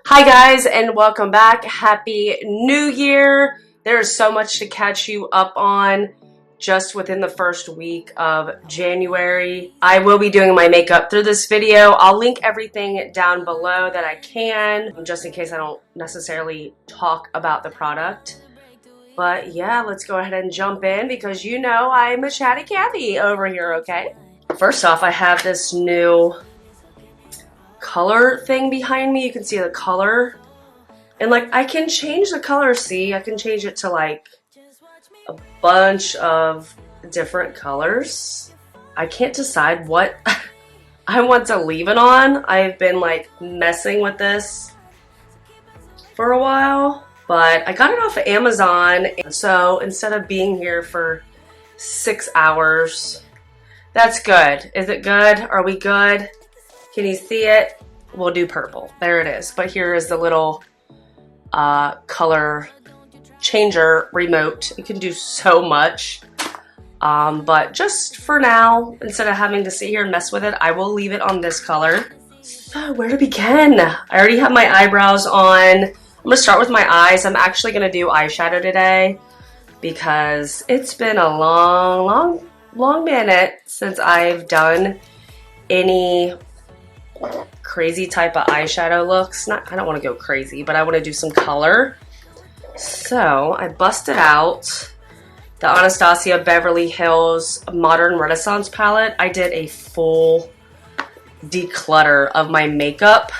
Hi guys, and welcome back. Happy New Year. There is so much to catch you up on just within the first week of January. I will be doing my makeup through this video. I'll link everything down below that I can, just in case I don't necessarily talk about the product. But yeah, let's go ahead and jump in because you know I'm a chatty Cathy over here, okay? First off, I have this new color thing behind me. You can see the color, and like I can change the color. See, I can change it to like a bunch of different colors. I can't decide what I want to leave it on. I've been like messing with this for a while, but I got it off of Amazon. So instead of being here for 6 hours, that's good. Is it good? Are we good? Can you see it? We'll do purple. There it is. But here is the little color changer remote. It can do so much. But just for now, instead of having to sit here and mess with it, I will leave it on this color. So where to begin? I already have my eyebrows on. I'm going to start with my eyes. I'm actually going to do eyeshadow today because it's been a long minute since I've done any crazy type of eyeshadow looks. I don't want to go crazy, but I want to do some color. So I busted out the Anastasia Beverly Hills Modern Renaissance palette. I did a full declutter of my makeup.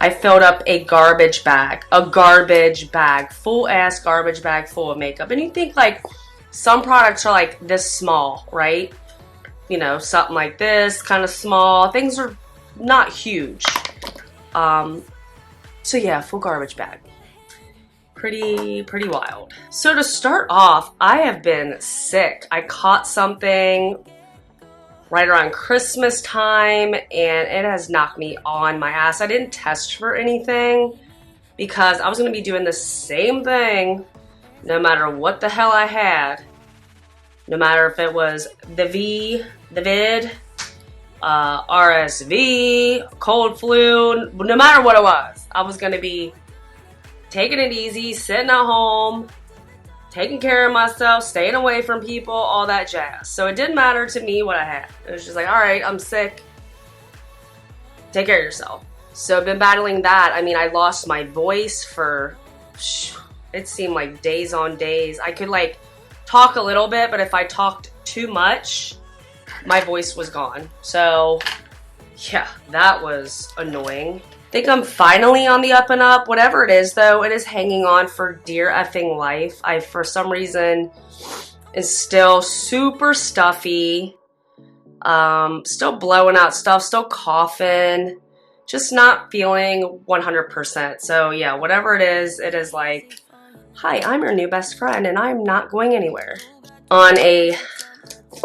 I filled up a garbage bag, full ass garbage bag full of makeup. And you think like some products are like this small, right? You know, something like this, kind of small. Things are not huge. So yeah, full garbage bag. Pretty wild. So to start off, I have been sick. I caught something right around Christmas time and it has knocked me on my ass. I didn't test for anything because I was going to be doing the same thing no matter what the hell I had. No matter if it was the vid, RSV, cold flu, no matter what it was, I was going to be taking it easy, sitting at home, taking care of myself, staying away from people, all that jazz. So it didn't matter to me what I had. It was just like, all right, I'm sick. Take care of yourself. So I've been battling that. I mean, I lost my voice for, it seemed like days on days. I could like talk a little bit, but if I talked too much, my voice was gone. So yeah, that was annoying. I think I'm finally on the up and up. Whatever it is though, it is hanging on for dear effing life. I, for some reason, is still super stuffy. Still blowing out stuff, still coughing. Just not feeling 100%. So yeah, whatever it is like, hi, I'm your new best friend and I'm not going anywhere. On a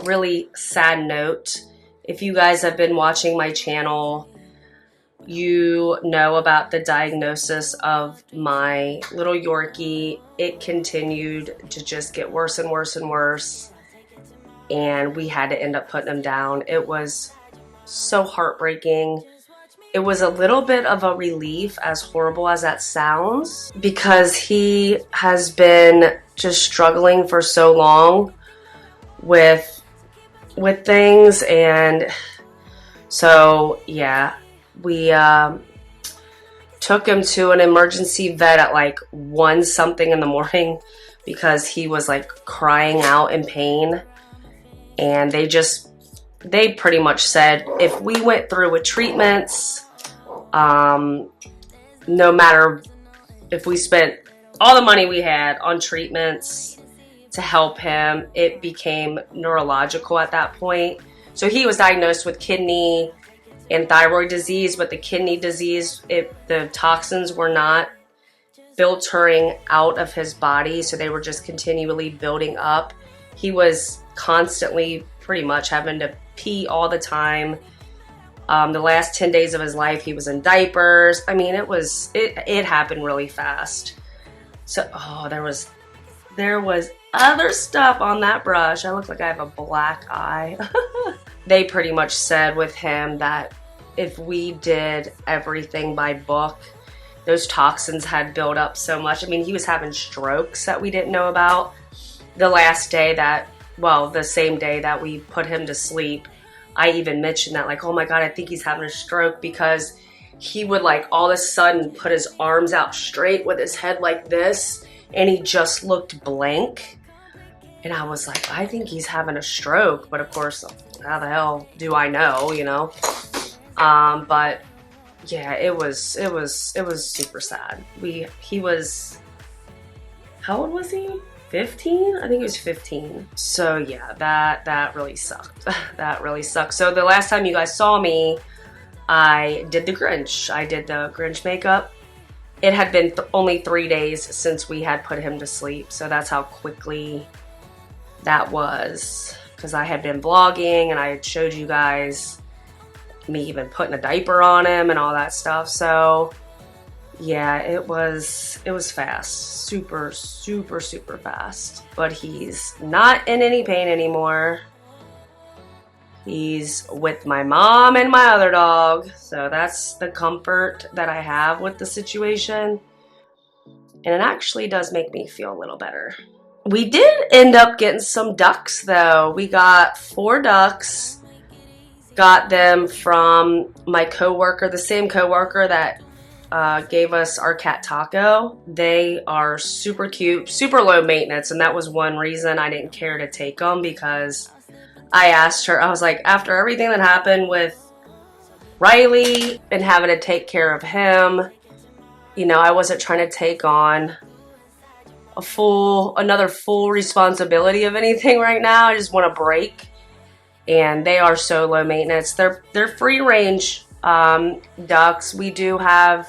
really sad note, if you guys have been watching my channel, you know about the diagnosis of my little Yorkie. It continued to just get worse and worse and worse, and we had to end up putting him down. It was so heartbreaking. It was a little bit of a relief, as horrible as that sounds, because he has been just struggling for so long with things. And so yeah, we took him to an emergency vet at like 1 something in the morning because he was like crying out in pain. And they pretty much said if we went through with treatments, no matter if we spent all the money we had on treatments to help him, it became neurological at that point. So he was diagnosed with kidney and thyroid disease, but the kidney disease, the toxins were not filtering out of his body, so they were just continually building up. He was constantly pretty much having to pee all the time. The last 10 days of his life, he was in diapers. I mean, it happened really fast. So, there was other stuff on that brush. I look like I have a black eye. They pretty much said with him that if we did everything by book, those toxins had built up so much. I mean, he was having strokes that we didn't know about. The last day that, well, the same day that we put him to sleep, I even mentioned that, like, oh my God, I think he's having a stroke, because he would like all of a sudden put his arms out straight with his head like this, and he just looked blank. And I was like, I think he's having a stroke, but of course, how the hell do I know, you know? But yeah, it was super sad. He was, how old was he? 15? I think he was 15. So yeah, that really sucked. That really sucked. So the last time you guys saw me, I did the Grinch. I did the Grinch makeup. It had been only 3 days since we had put him to sleep. So that's how quickly that was. Because I had been vlogging and I had showed you guys me even putting a diaper on him and all that stuff. So yeah, it was fast. Super, super, super fast. But he's not in any pain anymore. He's with my mom and my other dog. So that's the comfort that I have with the situation. And it actually does make me feel a little better. We did end up getting some ducks though. We got 4 ducks. Got them from my coworker, the same coworker that gave us our cat Taco. They are super cute, super low maintenance, and that was one reason I didn't care to take them, because I asked her, I was like, after everything that happened with Riley and having to take care of him, you know, I wasn't trying to take on another full responsibility of anything right now. I just want a break. And they are so low maintenance. They're free range ducks. We do have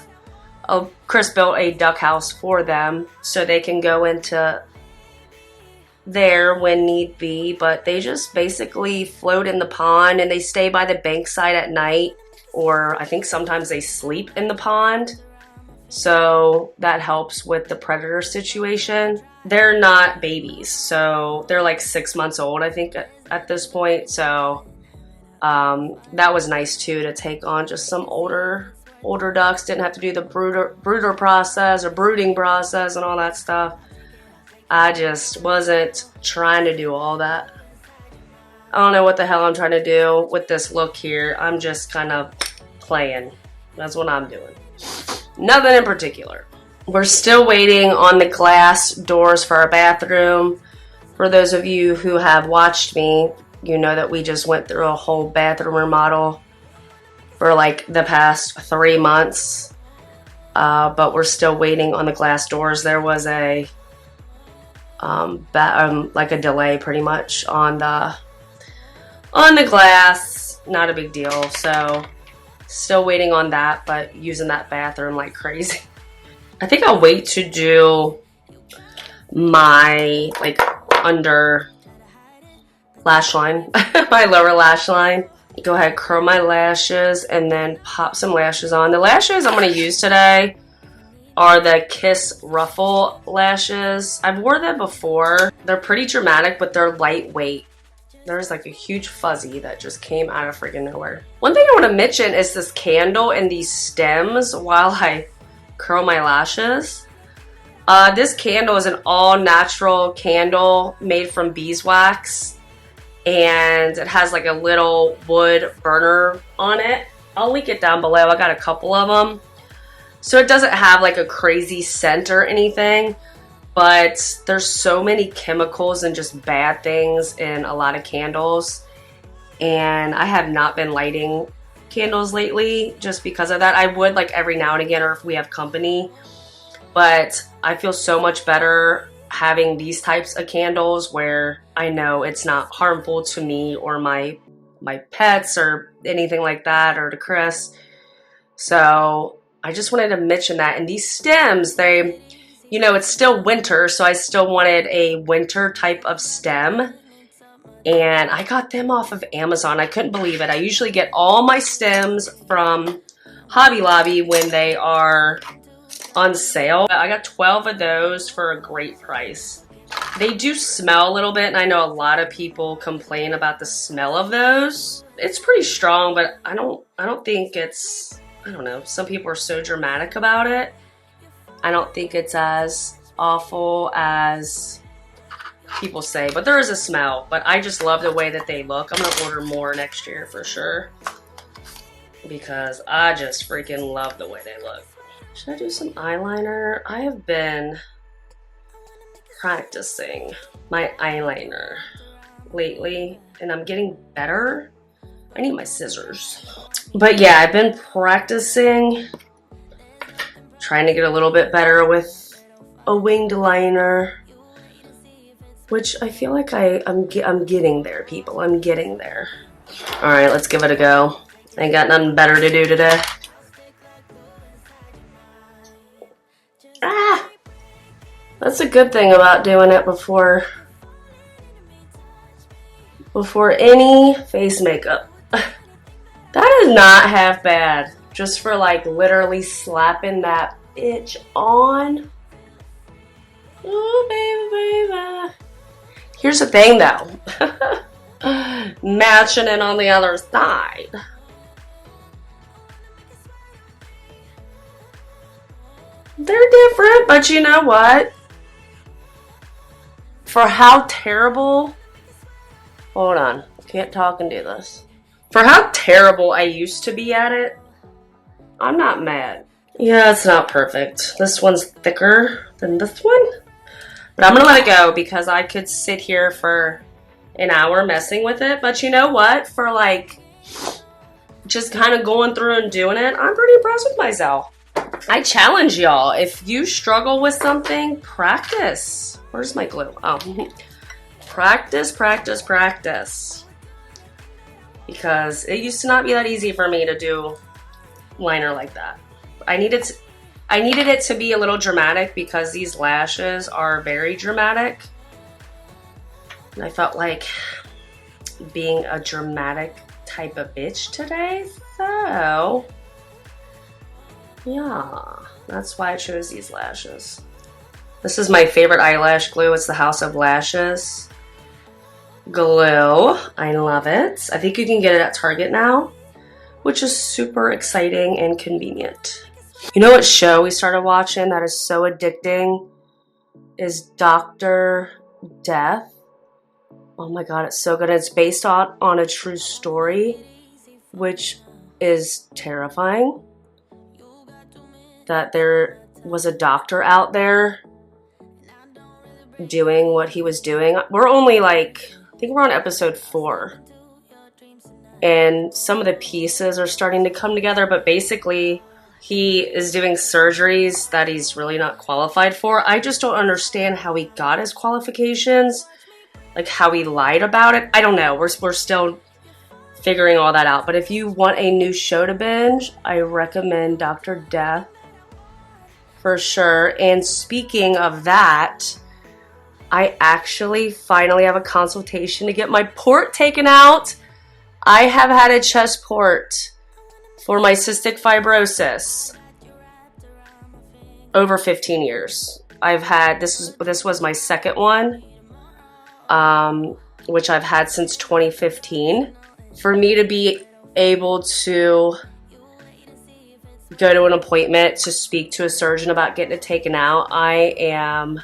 Chris built a duck house for them, so they can go into there when need be, but they just basically float in the pond and they stay by the bankside at night, or I think sometimes they sleep in the pond. So that helps with the predator situation. They're not babies, so they're like 6 months old, I think, at this point. So that was nice too, to take on just some older ducks. Didn't have to do the brooder process or brooding process and all that stuff. I just wasn't trying to do all that. I don't know what the hell I'm trying to do with this look here. I'm just kind of playing. That's what I'm doing. Nothing in particular. We're still waiting on the glass doors for our bathroom. For those of you who have watched me, you know that we just went through a whole bathroom remodel for like the past 3 months. But we're still waiting on the glass doors. There was a like a delay pretty much on the glass. Not a big deal. So still waiting on that, but using that bathroom like crazy. I think I'll wait to do my like under lash line, my lower lash line. Go ahead, curl my lashes and then pop some lashes on. The lashes I'm going to use today are the Kiss Ruffle lashes. I've worn them before. They're pretty dramatic, but they're lightweight. There's like a huge fuzzy that just came out of freaking nowhere. One thing I want to mention is this candle and these stems while I curl my lashes. This candle is an all-natural candle made from beeswax, and it has like a little wood burner on it. I'll link it down below. I got a couple of them. So it doesn't have like a crazy scent or anything, but there's so many chemicals and just bad things in a lot of candles. And I have not been lighting candles lately just because of that. I would like every now and again, or if we have company, but I feel so much better having these types of candles where I know it's not harmful to me or my pets or anything like that, or to Chris. So I just wanted to mention that. And these stems, they, you know, it's still winter, so I still wanted a winter type of stem. And I got them off of Amazon. I couldn't believe it. I usually get all my stems from Hobby Lobby when they are on sale. I got 12 of those for a great price. They do smell a little bit, and I know a lot of people complain about the smell of those. It's pretty strong, but I don't think it's, I don't know, some people are so dramatic about it. I don't think it's as awful as people say, but there is a smell. But I just love the way that they look. I'm gonna order more next year for sure, because I just freaking love the way they look. Should I do some eyeliner? I have been practicing my eyeliner lately, and I'm getting better. I need my scissors. But yeah, I've been practicing, trying to get a little bit better with a winged liner, which I feel like I'm getting there, people. I'm getting there. All right, let's give it a go. I ain't got nothing better to do today. Ah! That's a good thing about doing it before any face makeup. That is not half bad. Just for like literally slapping that bitch on. Oh, baby, baby. Here's the thing though. Matching it on the other side. They're different, but you know what? For how terrible... Hold on. Can't talk and do this. For how terrible I used to be at it, I'm not mad. Yeah, it's not perfect. This one's thicker than this one. But I'm going to let it go because I could sit here for an hour messing with it. But you know what? For like just kind of going through and doing it, I'm pretty impressed with myself. I challenge y'all. If you struggle with something, practice. Where's my glue? Oh. Practice, practice, practice. Because it used to not be that easy for me to do liner like that. I needed it to be a little dramatic because these lashes are very dramatic. And I felt like being a dramatic type of bitch today. So, yeah, that's why I chose these lashes. This is my favorite eyelash glue. It's the House of Lashes glue. I love it. I think you can get it at Target now, which is super exciting and convenient. You know what show we started watching that is so addicting is Dr. Death. Oh my god, it's so good. It's based on a true story, which is terrifying. That there was a doctor out there doing what he was doing. We're only like, I think we're on episode 4. And some of the pieces are starting to come together, but basically he is doing surgeries that he's really not qualified for. I just don't understand how he got his qualifications, like how he lied about it. I don't know. We're still figuring all that out. But if you want a new show to binge, I recommend Dr. Death for sure. And speaking of that, I actually finally have a consultation to get my port taken out. I have had a chest port for my cystic fibrosis over 15 years. I've had, this was my second one, which I've had since 2015. For me to be able to go to an appointment to speak to a surgeon about getting it taken out, I am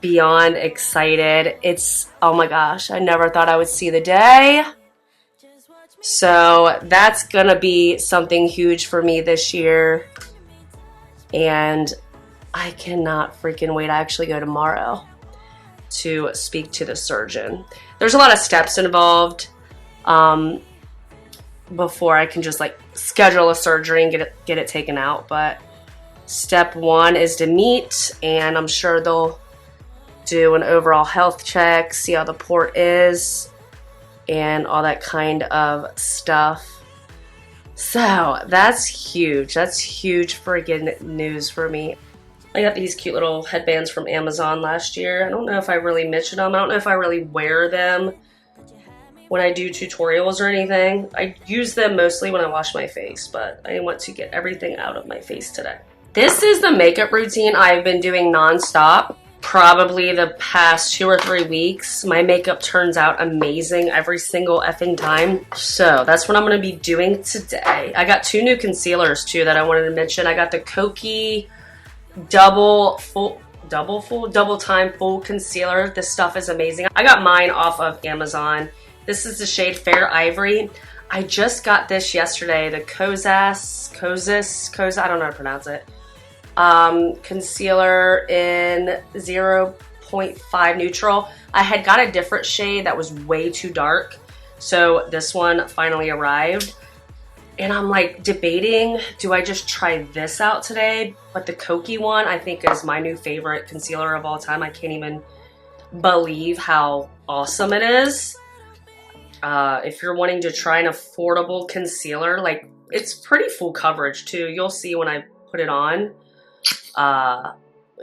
beyond excited. It's, oh my gosh, I never thought I would see the day. So that's gonna be something huge for me this year. And I cannot freaking wait. I actually go tomorrow to speak to the surgeon. There's a lot of steps involved before I can just like schedule a surgery and get it taken out. But step 1 is to meet, and I'm sure they'll do an overall health check, see how the port is, and all that kind of stuff. So that's huge. That's huge friggin' news for me. I got these cute little headbands from Amazon last year. I don't know if I really mentioned them. I don't know if I really wear them when I do tutorials or anything. I use them mostly when I wash my face, but I want to get everything out of my face today. This is the makeup routine I've been doing nonstop. Probably the past 2 or 3 weeks. My makeup turns out amazing every single effing time. So that's what I'm going to be doing today. I got 2 new concealers too that I wanted to mention. I got the Kokie double time full concealer. This stuff is amazing. I got mine off of Amazon. This is the shade Fair Ivory. I just got this yesterday, the Kozas, I don't know how to pronounce it. Concealer in 0.5 neutral. I had got a different shade that was way too dark, so this one finally arrived. And I'm like debating, do I just try this out today? But the Kokie one I think is my new favorite concealer of all time. I can't even believe how awesome it is. If you're wanting to try an affordable concealer, like it's pretty full coverage too. You'll see when I put it on.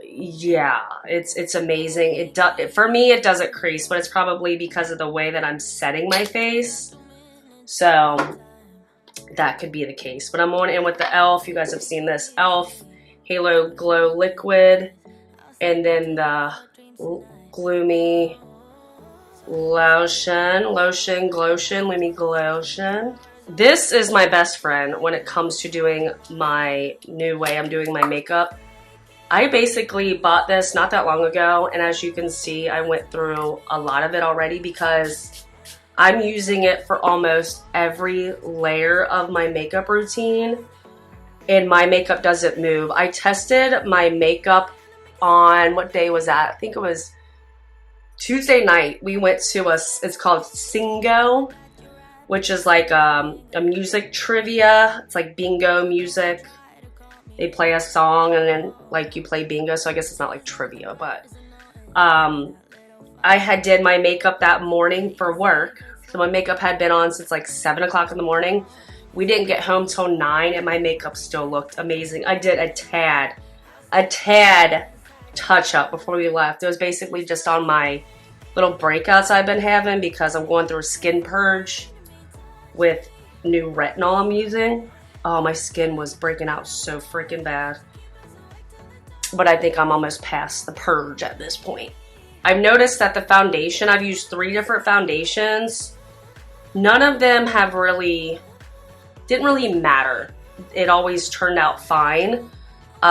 Yeah, it's amazing. For me, it doesn't crease, but it's probably because of the way that I'm setting my face. So that could be the case. But I'm going in with the e.l.f. You guys have seen this e.l.f. Halo Glow Liquid, and then the Gloomy Lumi Glotion. This is my best friend when it comes to doing my new way I'm doing my makeup. I basically bought this not that long ago, and as you can see, I went through a lot of it already because I'm using it for almost every layer of my makeup routine, and my makeup doesn't move. I tested my makeup on, what day was that? I think it was Tuesday night. We went to it's called Singo, which is like a music trivia. It's like bingo music. They play a song and then like you play bingo, so I guess it's not like trivia, but I had did my makeup that morning for work. So my makeup had been on since like 7 o'clock in the morning. We didn't get home till 9 and my makeup still looked amazing. I did a tad touch up before we left. It was basically just on my little breakouts I've been having because I'm going through a skin purge with new retinol I'm using. Oh, my skin was breaking out so freaking bad. But I think I'm almost past the purge at this point. I've noticed that the foundation, I've used 3 different foundations. None of them have didn't really matter. It always turned out fine.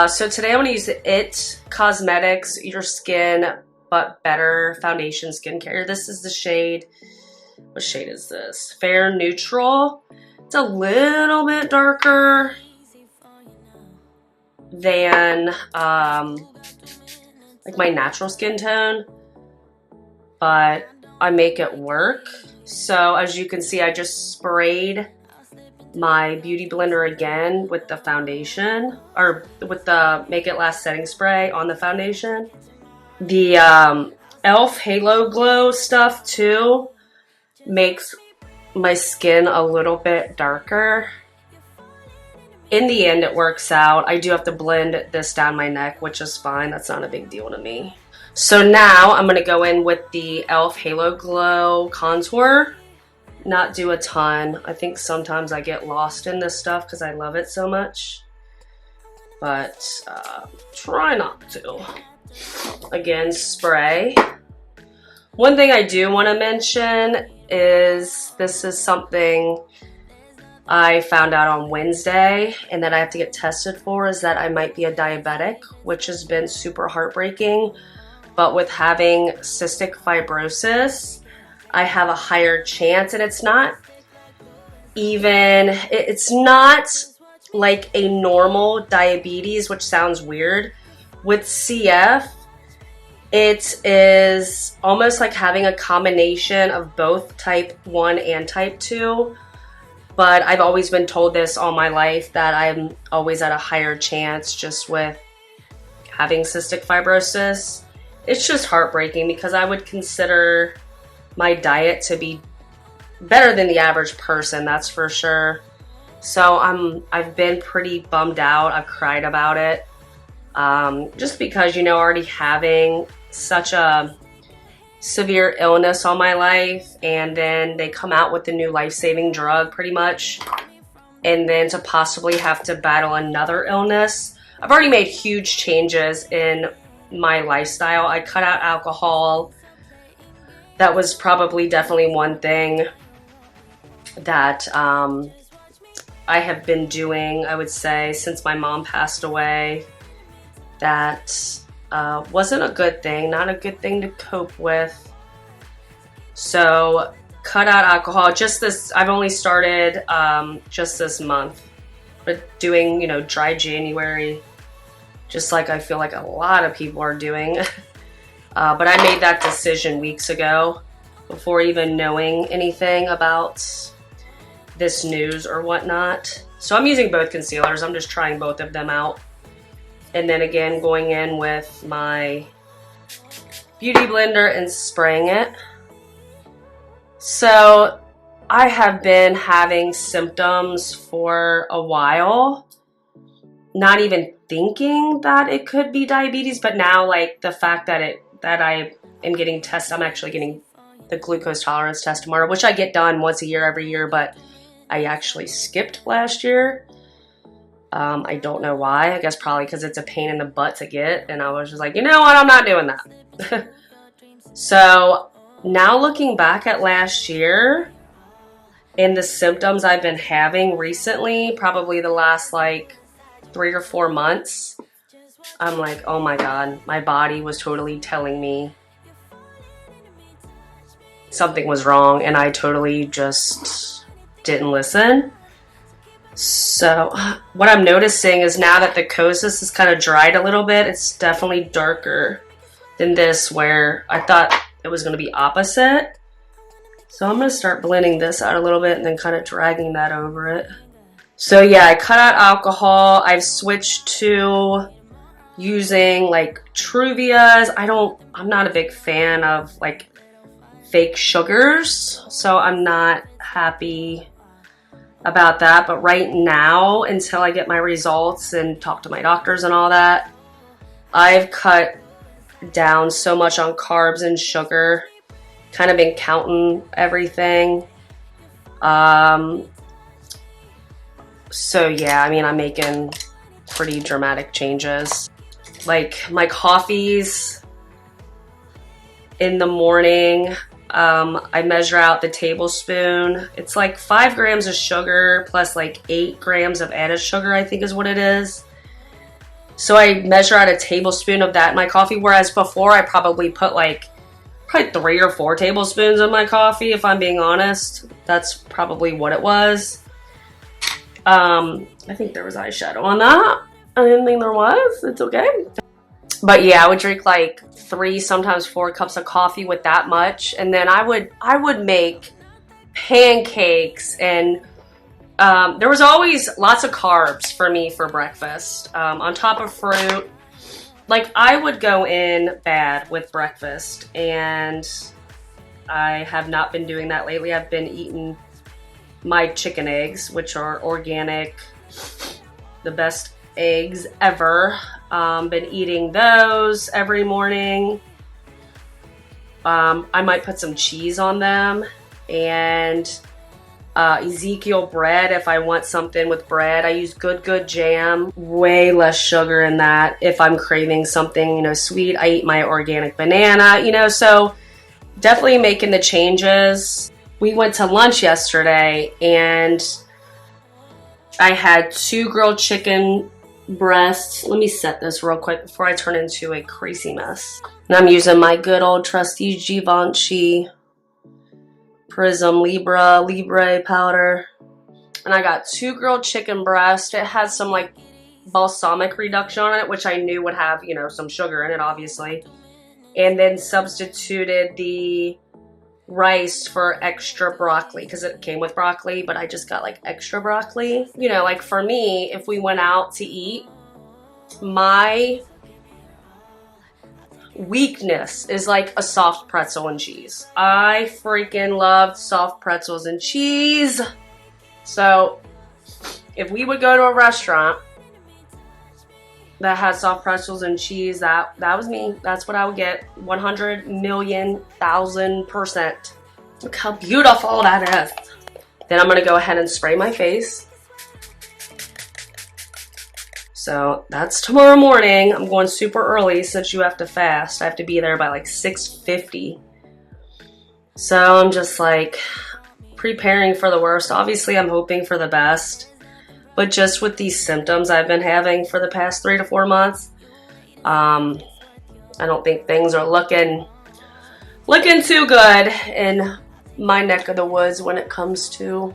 So today I'm going to use the IT Cosmetics Your Skin But Better Foundation Skincare. This is the shade, what shade is this? Fair Neutral. It's a little bit darker than like my natural skin tone, but I make it work. So as you can see, I just sprayed my beauty blender again with the foundation, or with the Make It Last setting spray on the foundation. The e.l.f. Halo Glow stuff too makes my skin a little bit darker. In the end, it works out. I do have to blend this down my neck, which is fine. That's not a big deal to me. So now I'm going to go in with the e.l.f. Halo Glow Contour. Not do a ton. I think sometimes I get lost in this stuff because I love it so much. But try not to. Again, spray. One thing I do want to mention is this is something I found out on Wednesday and that I have to get tested for, is that I might be a diabetic, which has been super heartbreaking. But with having cystic fibrosis, I have a higher chance, and it's not like a normal diabetes, which sounds weird. With CF, it is almost like having a combination of both type 1 and type 2. But I've always been told this all my life, that I'm always at a higher chance just with having cystic fibrosis. It's just heartbreaking because I would consider my diet to be better than the average person, that's for sure. So I've been pretty bummed out. I've cried about it. Just because, you know, already having such a severe illness all my life, and then they come out with a new life-saving drug pretty much, and then to possibly have to battle another illness. I've already made huge changes in my lifestyle. I cut out alcohol. That was probably definitely one thing that I have been doing, I would say, since my mom passed away. that wasn't a good thing, not a good thing to cope with. So cut out alcohol. I've only started just this month, but doing, dry January, just like I feel like a lot of people are doing. But I made that decision weeks ago before even knowing anything about this news or whatnot. So I'm using both concealers. I'm just trying both of them out. And then again, going in with my beauty blender and spraying it. So I have been having symptoms for a while, not even thinking that it could be diabetes, but now like the fact that I am getting tested, I'm actually getting the glucose tolerance test tomorrow, which I get done once a year, every year, but I actually skipped last year. I don't know why. I guess probably because it's a pain in the butt to get. And I was just like, you know what? I'm not doing that. So now looking back at last year and the symptoms I've been having recently, probably the last like 3 or 4 months, I'm like, oh my God, my body was totally telling me something was wrong, and I totally just didn't listen. So what I'm noticing is now that the Kosas is kind of dried a little bit, it's definitely darker than this, where I thought it was going to be opposite. So I'm going to start blending this out a little bit and then kind of dragging that over it. So yeah, I cut out alcohol. I've switched to using like Truvias. I'm not a big fan of like fake sugars, so I'm not happy about that. But right now, until I get my results and talk to my doctors and all that, I've cut down so much on carbs and sugar, kind of been counting everything. So yeah, I mean, I'm making pretty dramatic changes. Like my coffees in the morning, I measure out the tablespoon. It's like 5 grams of sugar plus like 8 grams of added sugar, I think is what it is. So I measure out a tablespoon of that in my coffee, whereas before I probably put like probably 3 or 4 tablespoons in my coffee, if I'm being honest. That's probably what it was. I think there was eyeshadow on that. I didn't think there was. It's okay. But yeah, I would drink like 3, sometimes 4 cups of coffee with that much. And then I would make pancakes, and there was always lots of carbs for me for breakfast. On top of fruit. Like I would go in bad with breakfast, and I have not been doing that lately. I've been eating my chicken eggs, which are organic, the best eggs ever. Been eating those every morning. I might put some cheese on them, and Ezekiel bread if I want something with bread. I use Good jam, way less sugar in that. If I'm craving something, sweet, I eat my organic banana, so definitely making the changes. We went to lunch yesterday, and I had 2 grilled chicken breasts. Let me set this real quick before I turn into a crazy mess. And I'm using my good old trusty Givenchy Prism Libre powder. And I got 2 grilled chicken breasts. It had some like balsamic reduction on it, which I knew would have, some sugar in it, obviously. And then substituted the rice for extra broccoli, because it came with broccoli, but I just got like extra broccoli. Like for me, if we went out to eat, my weakness is like a soft pretzel and cheese. I freaking love soft pretzels and cheese. So if we would go to a restaurant that had soft pretzels and cheese, that was me. That's what I would get. 100,000,000%. Look how beautiful that is. Then I'm gonna go ahead and spray my face. So that's tomorrow morning. I'm going super early since you have to fast. I have to be there by like 6:50. So I'm just like preparing for the worst. Obviously I'm hoping for the best. But just with these symptoms I've been having for the past 3 to 4 months, I don't think things are looking too good in my neck of the woods when it comes to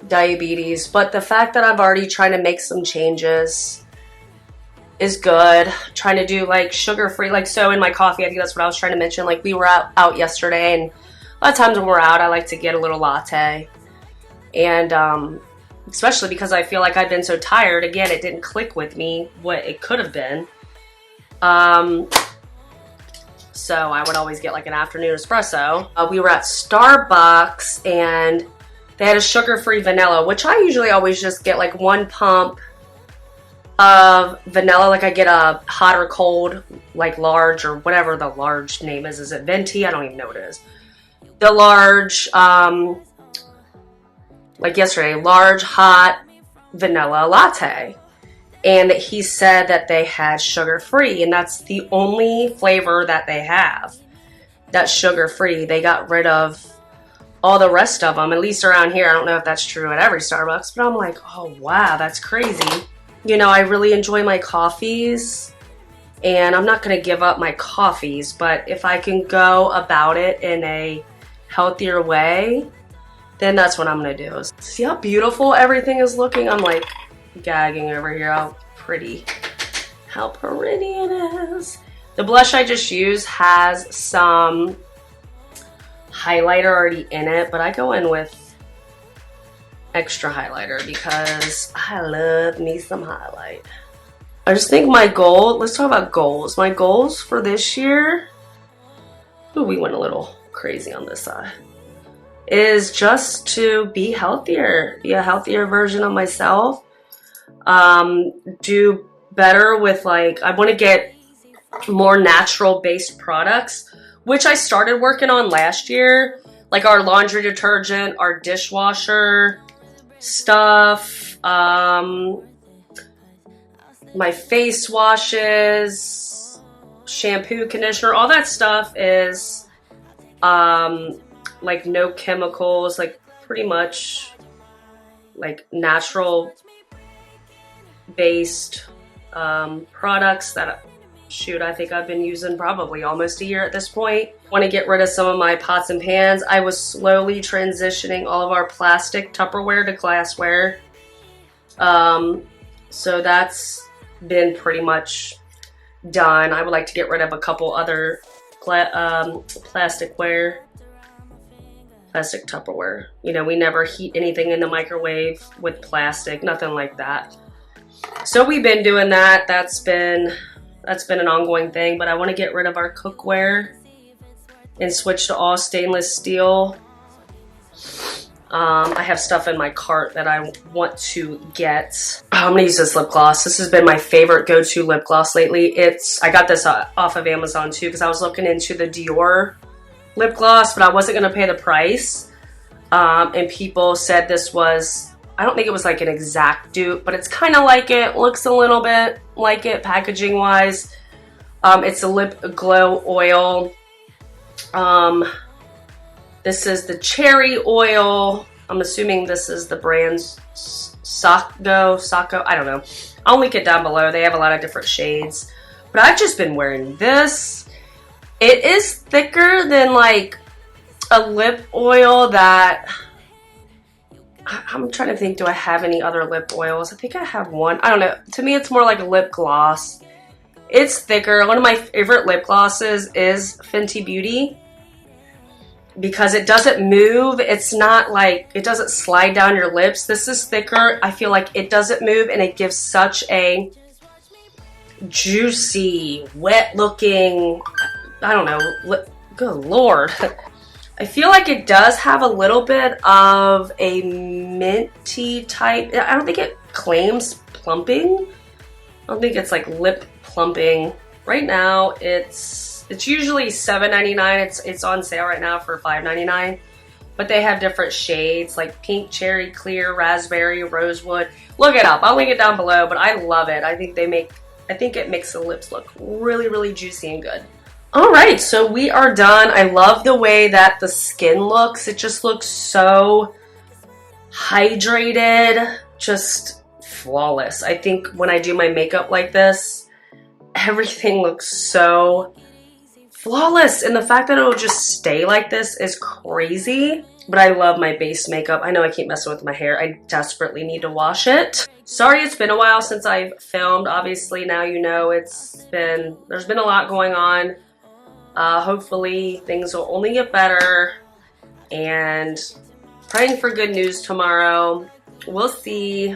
diabetes. But the fact that I've already tried to make some changes is good. Trying to do like sugar-free, like so in my coffee, I think that's what I was trying to mention. Like we were out yesterday, and a lot of times when we're out, I like to get a little latte. And especially because I feel like I've been so tired. Again, it didn't click with me what it could have been. So I would always get like an afternoon espresso. We were at Starbucks and they had a sugar-free vanilla, which I usually always just get like one pump of vanilla. Like I get a hot or cold, like large or whatever the large name is. Is it venti? I don't even know what it is. The large, like yesterday, large hot vanilla latte. And he said that they had sugar-free, and that's the only flavor that they have that's sugar-free. They got rid of all the rest of them, at least around here. I don't know if that's true at every Starbucks, but I'm like, oh wow, that's crazy. You know, I really enjoy my coffees, and I'm not going to give up my coffees, but if I can go about it in a healthier way, then that's what I'm going to do. See how beautiful everything is looking? I'm like gagging over here how pretty it is. The blush I just used has some highlighter already in it, but I go in with extra highlighter because I love me some highlight. I just think my goal, let's talk about goals. My goals for this year, ooh, we went a little crazy on this side, is just to be healthier, be a healthier version of myself. Do better with like, I want to get more natural based products, which I started working on last year, like our laundry detergent, our dishwasher stuff, my face washes, shampoo, conditioner, all that stuff is like no chemicals, like pretty much like natural based products that, shoot, I think I've been using probably almost a year at this point. I want to get rid of some of my pots and pans. I was slowly transitioning all of our plastic Tupperware to glassware. So that's been pretty much done. I would like to get rid of a couple other plastic Tupperware. You know, we never heat anything in the microwave with plastic, nothing like that. So we've been doing that. That's been an ongoing thing, but I want to get rid of our cookware and switch to all stainless steel. I have stuff in my cart that I want to get. I'm gonna use this lip gloss. This has been my favorite go-to lip gloss lately. I got this off of Amazon too, because I was looking into the Dior lip gloss, but I wasn't gonna pay the price. And people said this was, I don't think it was like an exact dupe, but it's kind of like it, looks a little bit like it packaging wise. It's a lip glow oil. This is the cherry oil. I'm assuming this is the brand Sacco, I don't know. I'll link it down below. They have a lot of different shades, but I've just been wearing this. It is thicker than like a lip oil that, I'm trying to think, do I have any other lip oils? I think I have one. I don't know. To me, it's more like a lip gloss. It's thicker. One of my favorite lip glosses is Fenty Beauty because it doesn't move. It's not like, it doesn't slide down your lips. This is thicker. I feel like it doesn't move, and it gives such a juicy, wet looking, I don't know, good Lord. I feel like it does have a little bit of a minty type. I don't think it claims plumping. I don't think it's like lip plumping. Right now, it's usually $7.99. It's on sale right now for $5.99. But they have different shades like pink, cherry, clear, raspberry, rosewood. Look it up. I'll link it down below. But I love it. I think it makes the lips look really, really juicy and good. All right, so we are done. I love the way that the skin looks. It just looks so hydrated, just flawless. I think when I do my makeup like this, everything looks so flawless. And the fact that it'll just stay like this is crazy. But I love my base makeup. I know I keep messing with my hair. I desperately need to wash it. Sorry it's been a while since I've filmed. Obviously now you know there's been a lot going on. Hopefully things will only get better, and praying for good news tomorrow. We'll see.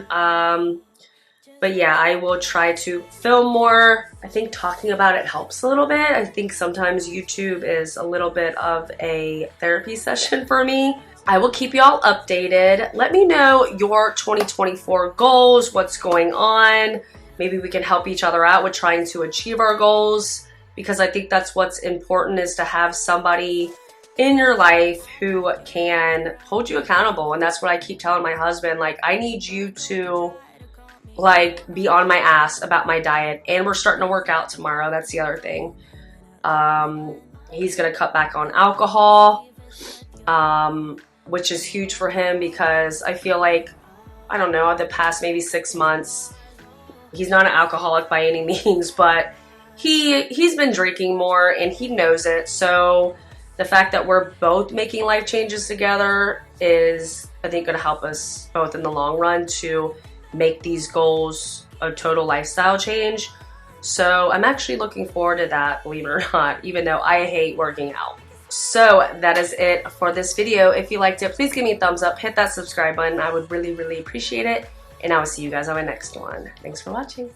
But yeah, I will try to film more. I think talking about it helps a little bit. I think sometimes YouTube is a little bit of a therapy session for me. I will keep y'all updated. Let me know your 2024 goals, what's going on. Maybe we can help each other out with trying to achieve our goals, because I think that's what's important, is to have somebody in your life who can hold you accountable. And that's what I keep telling my husband. Like, I need you to be on my ass about my diet. And we're starting to work out tomorrow. That's the other thing. He's gonna cut back on alcohol, which is huge for him, because I feel like, I don't know, the past maybe 6 months, he's not an alcoholic by any means, but he's been drinking more and he knows it. So the fact that we're both making life changes together is, I think, going to help us both in the long run to make these goals a total lifestyle change. So I'm actually looking forward to that, believe it or not, even though I hate working out. So that is it for this video. If you liked it, please give me a thumbs up, hit that subscribe button. I would really, really appreciate it. And I will see you guys on my next one. Thanks for watching.